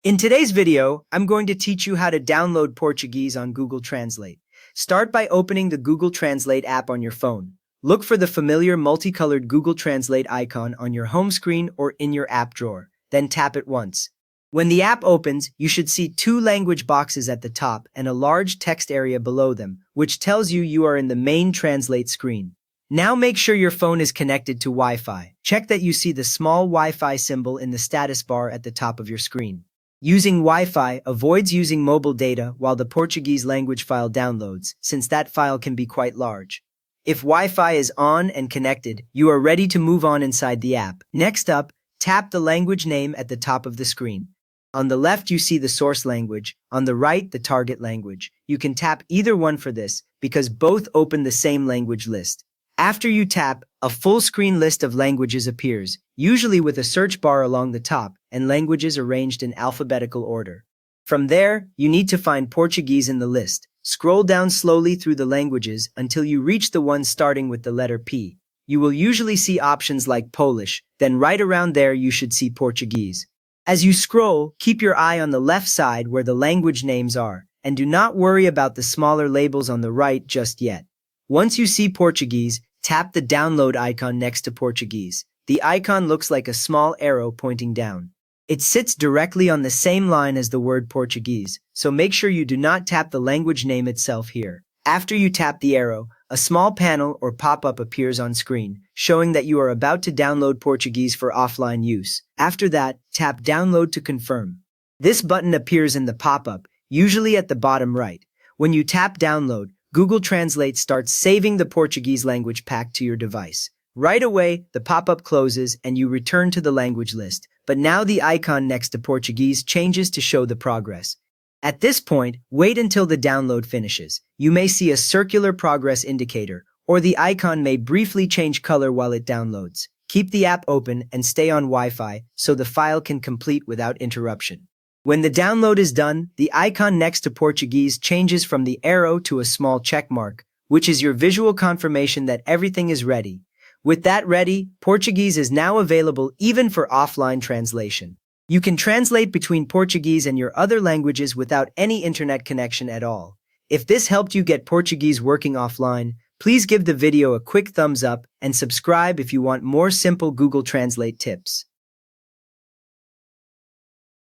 In today's video, I'm going to teach you how to download Portuguese on Google Translate. Start by opening the Google Translate app on your phone. Look for the familiar multicolored Google Translate icon on your home screen or in your app drawer. Then tap it once. When the app opens, you should see two language boxes at the top and a large text area below them, which tells you are in the main Translate screen. Now make sure your phone is connected to Wi-Fi. Check that you see the small Wi-Fi symbol in the status bar at the top of your screen. Using Wi-Fi avoids using mobile data while the Portuguese language file downloads, since that file can be quite large. If Wi-Fi is on and connected, you are ready to move on inside the app. Next up, tap the language name at the top of the screen. On the left, you see the source language. On the right, the target language. You can tap either one for this, because both open the same language list. After you tap, a full-screen list of languages appears, usually with a search bar along the top and languages arranged in alphabetical order. From there, you need to find Portuguese in the list. Scroll down slowly through the languages until you reach the one starting with the letter P. You will usually see options like Polish, then right around there you should see Portuguese. As you scroll, keep your eye on the left side where the language names are, and do not worry about the smaller labels on the right just yet. Once you see Portuguese, tap the download icon next to Portuguese. The icon looks like a small arrow pointing down. It sits directly on the same line as the word Portuguese, so make sure you do not tap the language name itself here. After you tap the arrow, a small panel or pop-up appears on screen, showing that you are about to download Portuguese for offline use. After that, tap Download to confirm. This button appears in the pop-up, usually at the bottom right. When you tap Download, Google Translate starts saving the Portuguese language pack to your device. Right away, the pop-up closes and you return to the language list, but now the icon next to Portuguese changes to show the progress. At this point, wait until the download finishes. You may see a circular progress indicator, or the icon may briefly change color while it downloads. Keep the app open and stay on Wi-Fi so the file can complete without interruption. When the download is done, the icon next to Portuguese changes from the arrow to a small check mark, which is your visual confirmation that everything is ready. With that ready, Portuguese is now available even for offline translation. You can translate between Portuguese and your other languages without any internet connection at all. If this helped you get Portuguese working offline, please give the video a quick thumbs up and subscribe if you want more simple Google Translate tips.